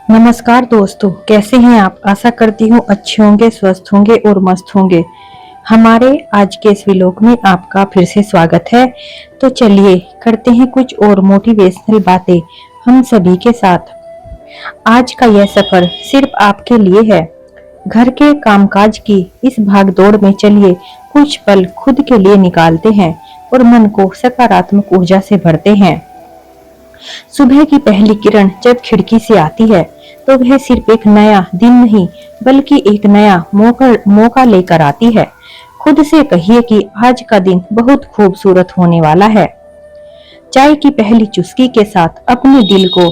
नमस्कार दोस्तों, कैसे हैं आप। आशा करती हूँ अच्छे होंगे, स्वस्थ होंगे और मस्त होंगे। हमारे आज के इस व्लॉग में आपका फिर से स्वागत है। तो चलिए करते हैं कुछ और मोटिवेशनल बातें हम सभी के साथ। आज का यह सफर सिर्फ आपके लिए है। घर के कामकाज की इस भागदौड़ में चलिए कुछ पल खुद के लिए निकालते हैं और मन को सकारात्मक ऊर्जा से भरते हैं। सुबह की पहली किरण जब खिड़की से आती है तो वह सिर्फ एक नया दिन नहीं बल्कि एक नया मौका लेकर आती है। खुद से कहिए कि आज का दिन बहुत खूबसूरत होने वाला है। चाय की पहली चुस्की के साथ अपने दिल को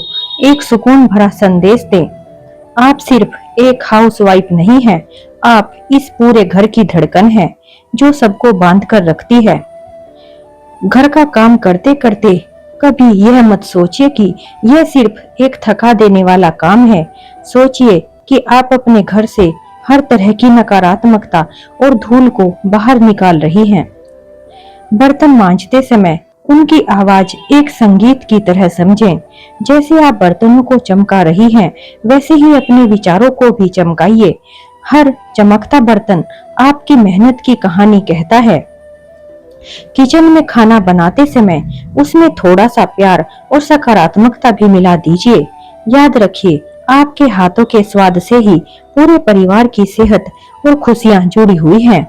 एक सुकून भरा संदेश दें। आप सिर्फ एक हाउसवाइफ नहीं है, आप इस पूरे घर की धड़कन है जो सबको बांध कर रखती है। घर का काम करते करते कभी यह मत सोचिए कि यह सिर्फ एक थका देने वाला काम है। सोचिए कि आप अपने घर से हर तरह की नकारात्मकता और धूल को बाहर निकाल रही हैं। बर्तन मांजते समय उनकी आवाज एक संगीत की तरह समझें। जैसे आप बर्तनों को चमका रही हैं, वैसे ही अपने विचारों को भी चमकाइए। हर चमकता बर्तन आपकी मेहनत की कहानी कहता है। किचन में खाना बनाते समय उसमें थोड़ा सा प्यार और सकारात्मकता भी मिला दीजिए। याद रखिए, आपके हाथों के स्वाद से ही पूरे परिवार की सेहत और खुशियां जुड़ी हुई हैं।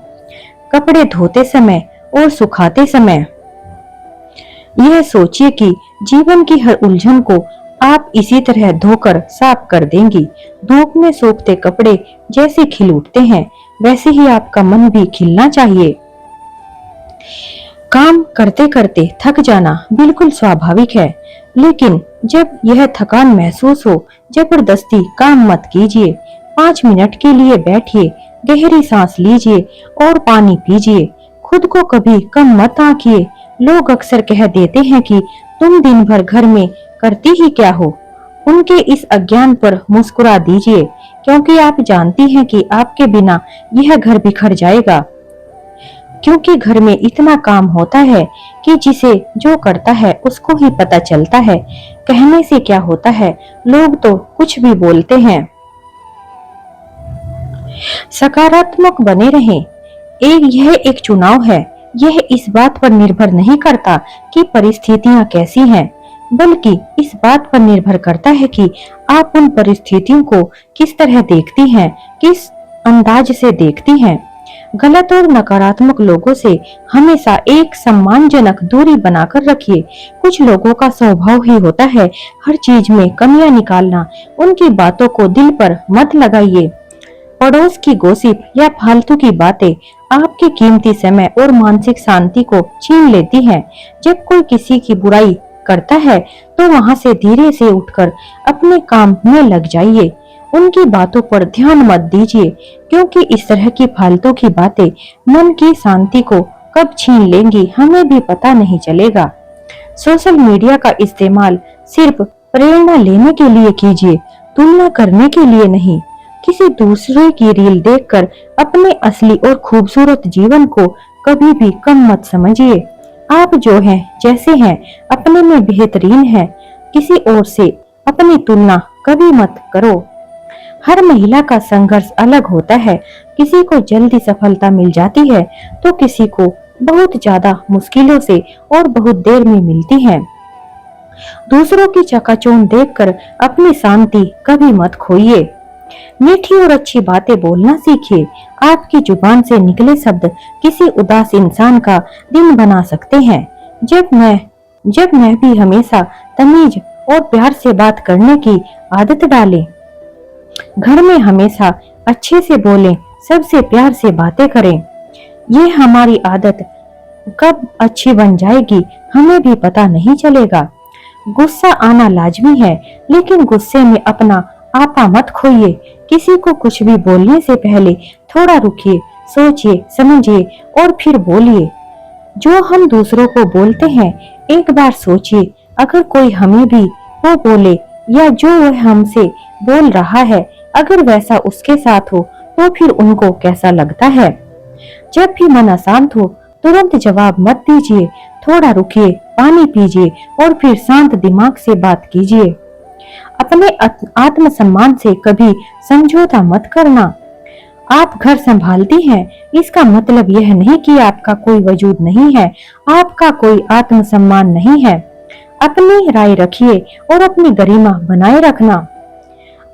कपड़े धोते समय और सुखाते समय यह सोचिए कि जीवन की हर उलझन को आप इसी तरह धोकर साफ कर देंगी। धूप में सूखते कपड़े जैसे खिल उठते हैं, वैसे ही आपका मन भी खिलना चाहिए। काम करते करते थक जाना बिल्कुल स्वाभाविक है, लेकिन जब यह थकान महसूस हो, जबरदस्ती काम मत कीजिए। 5 मिनट के लिए बैठिए, गहरी सांस लीजिए और पानी पीजिए। खुद को कभी कम मत आंकिए। लोग अक्सर कह देते हैं कि तुम दिन भर घर में करती ही क्या हो। उनके इस अज्ञान पर मुस्कुरा दीजिए, क्योंकि आप जानती हैं कि आपके बिना यह घर बिखर जाएगा। क्योंकि घर में इतना काम होता है कि जिसे जो करता है उसको ही पता चलता है। कहने से क्या होता है, लोग तो कुछ भी बोलते हैं। सकारात्मक बने रहें। यह एक चुनाव है। यह इस बात पर निर्भर नहीं करता कि परिस्थितियां कैसी हैं, बल्कि इस बात पर निर्भर करता है कि आप उन परिस्थितियों को किस तरह देखती हैं, किस अंदाज से देखती हैं। गलत और नकारात्मक लोगों से हमेशा एक सम्मानजनक दूरी बनाकर रखिए। कुछ लोगों का स्वभाव ही होता है हर चीज में कमियां निकालना। उनकी बातों को दिल पर मत लगाइए। पड़ोस की गॉसिप या फालतू की बातें आपके कीमती समय और मानसिक शांति को छीन लेती हैं। जब कोई किसी की बुराई करता है तो वहां से धीरे से उठकर अपने काम में लग जाइए। उनकी बातों पर ध्यान मत दीजिए, क्योंकि इस तरह की फालतू की बातें मन की शांति को कब छीन लेंगी हमें भी पता नहीं चलेगा। सोशल मीडिया का इस्तेमाल सिर्फ प्रेरणा लेने के लिए कीजिए, तुलना करने के लिए नहीं। किसी दूसरे की रील देखकर अपने असली और खूबसूरत जीवन को कभी भी कम मत समझिए। आप जो हैं, जैसे हैं, अपने में बेहतरीन हैं। किसी और से अपनी तुलना कभी मत करो। हर महिला का संघर्ष अलग होता है। किसी को जल्दी सफलता मिल जाती है तो किसी को बहुत ज्यादा मुश्किलों से और बहुत देर में मिलती है। दूसरों की चकाचौंध देखकर अपनी शांति कभी मत खोइए। मीठी और अच्छी बातें बोलना सीखिए। आपकी जुबान से निकले शब्द किसी उदास इंसान का दिन बना सकते हैं। जब मैं भी हमेशा तमीज और प्यार से बात करने की आदत डालें। घर में हमेशा अच्छे से बोलें, सबसे प्यार से बातें करें। ये हमारी आदत कब अच्छी बन जाएगी हमें भी पता नहीं चलेगा। गुस्सा आना लाजमी है, लेकिन गुस्से में अपना आपा मत खोइए। किसी को कुछ भी बोलने से पहले थोड़ा रुकिए, सोचिए, समझिए और फिर बोलिए। जो हम दूसरों को बोलते हैं, एक बार सोचिए, अगर कोई हमें भी वो बोले या जो वह हमसे बोल रहा है, अगर वैसा उसके साथ हो तो फिर उनको कैसा लगता है। जब भी मन अशांत हो तुरंत जवाब मत दीजिए, थोड़ा रुकिए, पानी पीजिए और फिर शांत दिमाग से बात कीजिए। अपने आत्मसम्मान से कभी समझौता मत करना। आप घर संभालती हैं, इसका मतलब यह नहीं कि आपका कोई वजूद नहीं है, आपका कोई आत्मसम्मान नहीं है। अपनी राय रखिए और अपनी गरिमा बनाए रखना।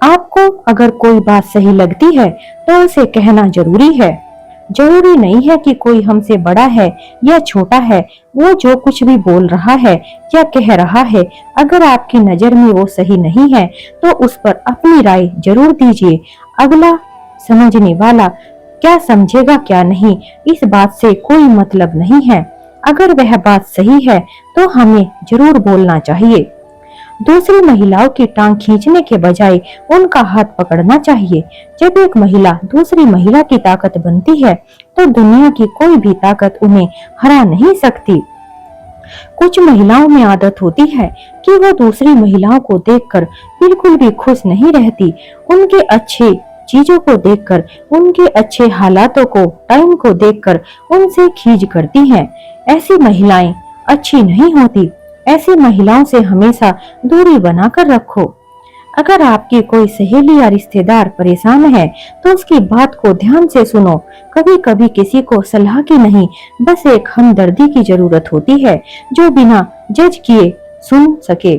आपको अगर कोई बात सही लगती है तो उसे कहना जरूरी है। जरूरी नहीं है कि कोई हमसे बड़ा है या छोटा है, वो जो कुछ भी बोल रहा है या कह रहा है, अगर आपकी नजर में वो सही नहीं है तो उस पर अपनी राय जरूर दीजिए। अगला समझने वाला क्या समझेगा क्या नहीं, इस बात से कोई मतलब नहीं है। अगर वह बात सही है तो हमें जरूर बोलना चाहिए। दूसरी महिलाओं की टांग खींचने के बजाय उनका हाथ पकड़ना चाहिए। जब एक महिला दूसरी महिला की ताकत बनती है तो दुनिया की कोई भी ताकत उन्हें हरा नहीं सकती। कुछ महिलाओं में आदत होती है कि वो दूसरी महिलाओं को देखकर बिल्कुल भी खुश नहीं रहती। उनके अच्छे चीजों को देखकर, उनके अच्छे हालातों को, टाइम को देखकर उनसे खींच करती हैं। ऐसी महिलाएं अच्छी नहीं होती। ऐसी महिलाओं से हमेशा दूरी बनाकर रखो। अगर आपकी कोई सहेली या रिश्तेदार परेशान है तो उसकी बात को ध्यान से सुनो। कभी कभी किसी को सलाह की नहीं, बस एक हमदर्दी की जरूरत होती है जो बिना जज किए सुन सके।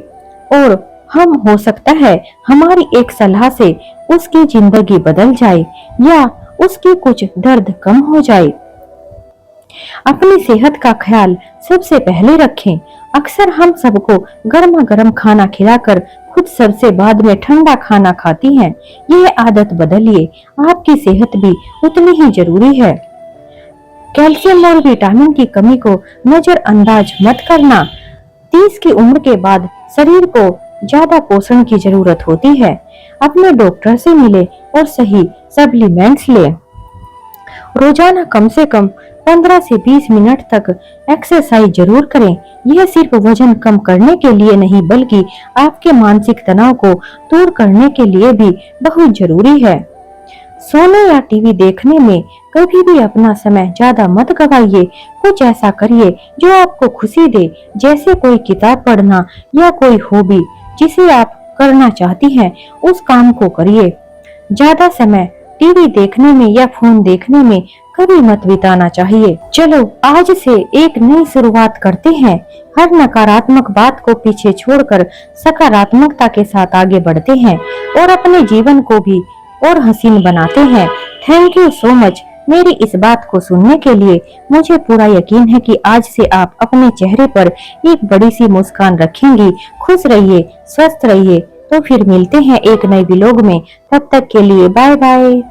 और हम हो सकता है हमारी एक सलाह से उसकी जिंदगी बदल जाए या उसकी कुछ दर्द कम हो जाए। अपनी सेहत का ख्याल सबसे पहले रखें। अक्सर हम सबको गर्मा गर्म खाना खिलाकर खुद सबसे बाद में ठंडा खाना खाती हैं। यह आदत बदलिए, आपकी सेहत भी उतनी ही जरूरी है। कैल्शियम और विटामिन की कमी को नजरअंदाज मत करना। 30 की उम्र के बाद शरीर को ज्यादा पोषण की जरूरत होती है। अपने डॉक्टर से मिले और सही सप्लीमेंट्स ले। रोजाना कम से कम 15 से 20 मिनट तक एक्सरसाइज जरूर करें। यह सिर्फ वजन कम करने के लिए नहीं बल्कि आपके मानसिक तनाव को दूर करने के लिए भी बहुत जरूरी है। सोने या टीवी देखने में कभी भी अपना समय ज्यादा मत गवाइए। कुछ ऐसा करिए जो आपको खुशी दे, जैसे कोई किताब पढ़ना या कोई हॉबी जिसे आप करना चाहती हैं, उस काम को करिए। ज्यादा समय टीवी देखने में या फोन देखने में कभी मत बिताना चाहिए। चलो आज से एक नई शुरुआत करते हैं। हर नकारात्मक बात को पीछे छोड़कर सकारात्मकता के साथ आगे बढ़ते हैं और अपने जीवन को भी और हसीन बनाते हैं। थैंक यू सो मच मेरी इस बात को सुनने के लिए। मुझे पूरा यकीन है कि आज से आप अपने चेहरे पर एक बड़ी सी मुस्कान रखेंगी। खुश रहिए, स्वस्थ रहिए। तो फिर मिलते हैं एक नए व्लॉग में। तब तक के लिए बाय बाय।